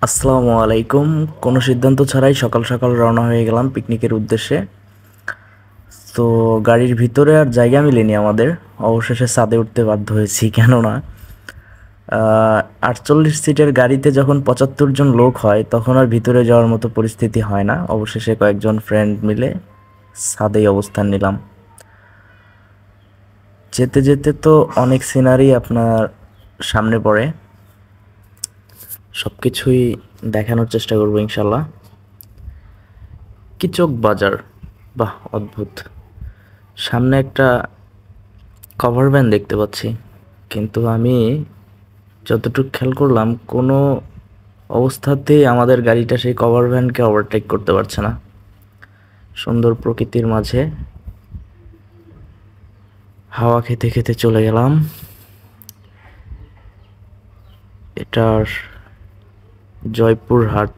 আসসালামু আলাইকুম। কোনো সিদ্ধান্ত ছাড়াই সকাল সকাল রওনা হয়ে গেলাম পিকনিকের উদ্দেশ্যে। তো গাড়ির ভিতরে আর জায়গা মিলেনি আমাদের, অবশেষে ছাদে উঠতে বাধ্য হয়েছি। কেননা 48 সিটের গাড়িতে যখন 75 জন লোক হয় তখন আর ভিতরে যাওয়ার মতো পরিস্থিতি হয় না। অবশেষে কয়েকজন ফ্রেন্ড মিলে ছাদেই অবস্থান নিলাম। যেতে যেতে তো অনেক সিনারি আপনার সামনে পড়ে, সব কিছুই দেখানোর চেষ্টা করবো ইনশাল্লাহ। কিচক বাজার, বাহ অদ্ভুত! সামনে একটা কভার ভ্যান দেখতে পাচ্ছি, কিন্তু আমি যতটুকু খেয়াল করলাম কোনো অবস্থাতেই আমাদের গাড়িটা সেই কভার ভ্যানকে ওভারটেক করতে পারছে না। সুন্দর প্রকৃতির মাঝে হাওয়া খেতে খেতে চলে গেলাম। এটার জয়পুরহাট,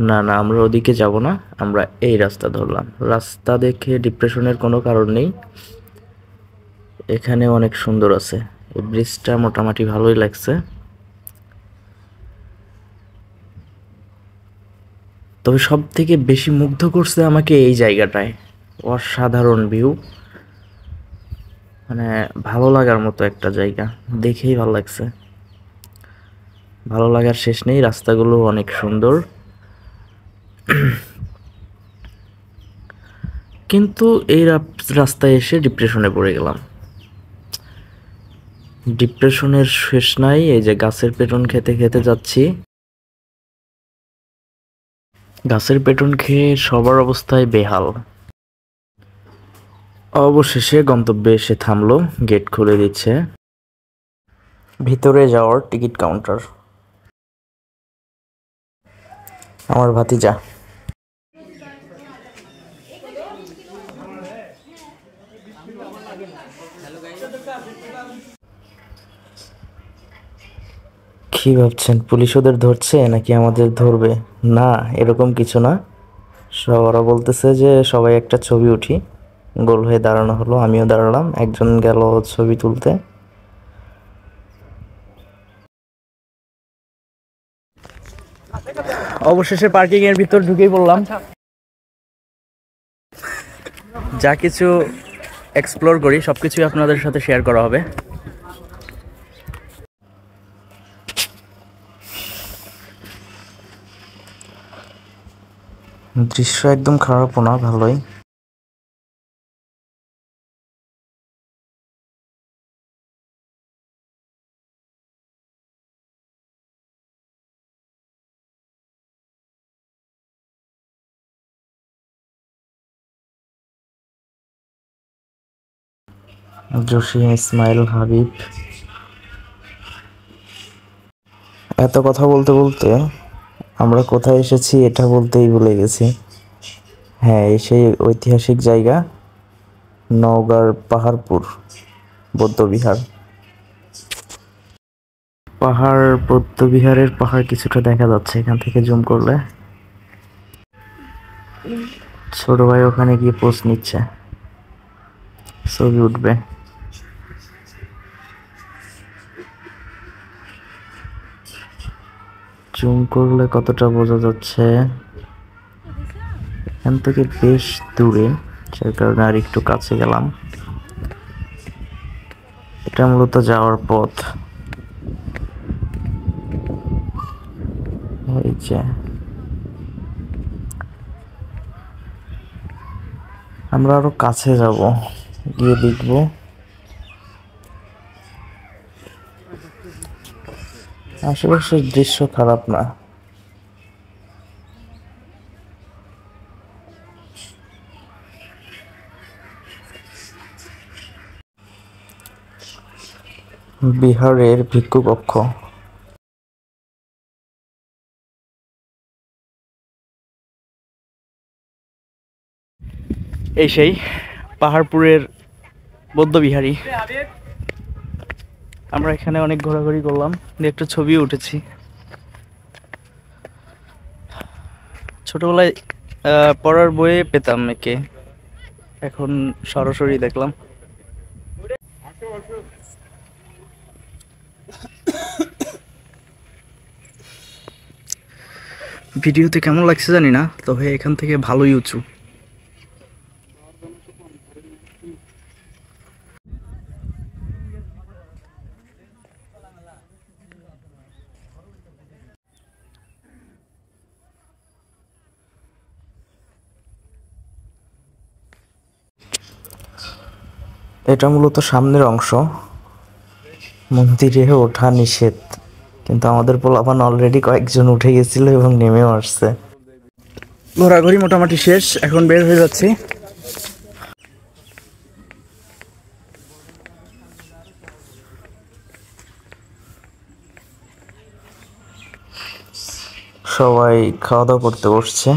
না না, আমরা ওদিকে যাব না, আমরা এই রাস্তা ধরলাম। রাস্তা দেখে ডিপ্রেশনের কোনো কারণ নেই, এখানে অনেক সুন্দর আছে। এই ব্রিজটা মোটামুটি ভালোই লাগছে। তবে সব থেকে বেশি মুগ্ধ করছে আমাকে এই জায়গাটায়, অসাধারণ ভিউ, মানে ভালো লাগার মতো একটা জায়গা, দেখেই ভালো লাগছে। ভালো লাগার শেষ নেই, রাস্তাগুলো অনেক সুন্দর। কিন্তু এই রাস্তায় এসে ডিপ্রেশনে পড়ে গেলাম। ডিপ্রেশনের শেষ নাই, এই যে গাছের পেটন খেতে খেতে যাচ্ছি। গাছের পেটন খেয়ে সবার অবস্থায় বেহাল। অবশেষে গন্তব্যে এসে থামলো, গেট খুলে দিচ্ছে। ভিতরে যাওয়ার টিকিট কাউন্টার। আমার ভাতিজা। কি ভাবছেন পুলিশ ওদের ধরছে নাকি আমাদের ধরবে? না, এরকম কিছু না। ওরা বলতেছে যে সবাই একটা ছবি উঠি। গোল হয়ে দাঁড়ানো হলো, আমিও দাঁড়ালাম, একজন গেল ছবি তুলতে। অবশেষে পার্কিং এর ভিতর ঢুকেই পড়লাম। যা কিছু এক্সপ্লোর করি সবকিছুই আপনাদের সাথে শেয়ার করা হবে। দৃশ্য একদম খারাপও না, ভালোই। জসিম, ইসমাইল, হাবিব। এত কথা বলতে বলতে আমরা কোথায় এসেছি এটা বলতেই ভুলে গেছি। হ্যাঁ, এই সেই ঐতিহাসিক জায়গা, নওগাঁর পাহাড়পুর বৌদ্ধবিহার। বৌদ্ধবিহারের পাহাড় কিছুটা দেখা যাচ্ছে এখান থেকে জুম করলে। ছোট ভাই ওখানে গিয়ে পোস্ট নিচ্ছে, ছবি উঠবে। জুম করলে কতটা বোঝা যাচ্ছে এখান থেকে বেশ দূরে, যার কারণে আর একটু কাছে গেলাম। এটা মূলত যাওয়ার পথ। এই যে আমরা আরো কাছে যাব, গিয়ে দেখব। আশেপাশের দৃশ্য খারাপ না। বিহারের ভিক্ষু কক্ষ। এই সেই পাহাড়পুরের বৌদ্ধবিহারী। আমরা এখানে অনেক ঘোরাঘুরি করলাম, একটা ছবিও উঠেছি। ছোটবেলায় পড়ার বইয়ে পেতাম একে, এখন সরাসরি দেখলাম। ভিডিওতে কেমন লাগছে জানি না, তবে এখান থেকে ভালোই উঁচু। এটা মূলত সামনের অংশ, মন্দিরে ওঠা নিষেধ, কিন্তু আমাদের পোলাপান অলরেডি কয়েকজন উঠে গেছিল এবং নেমেও আসছে। ঘোরাঘুরি মোটামুটি শেষ, এখন বের হয়ে যাচ্ছি। সবাই খাওয়া দাওয়া করতে বসছে।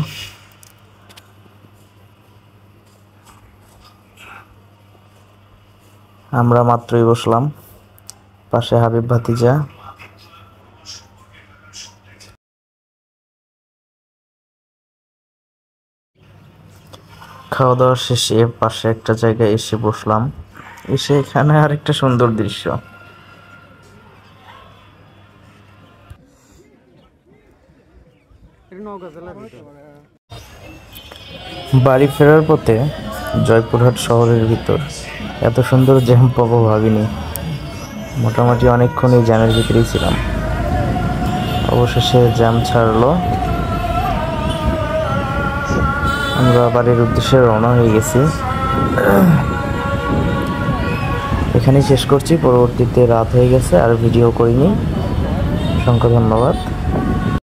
আমরা মাত্রই বসলাম, পাশে হাবিব ভাতিজা। খাওয়া দাওয়া শেষে পাশে একটা জায়গায় এসে বসলাম, এসে এখানে আরেকটা সুন্দর দৃশ্য। বাড়ি ফেরার পথে জয়পুরহাট শহরের ভিতর এত সুন্দর জ্যাম পাবো ভাবিনি। মোটামুটি অনেকক্ষণ এই জ্যামের ভিতরেই ছিলাম, অবশেষে জ্যাম ছাড়লো। আমরা বাড়ির উদ্দেশ্যে রওনা হয়ে গেছি। এখানেই শেষ করছি, পরবর্তীতে রাত হয়ে গেছে আর ভিডিও করিনি। অসংখ্য ধন্যবাদ।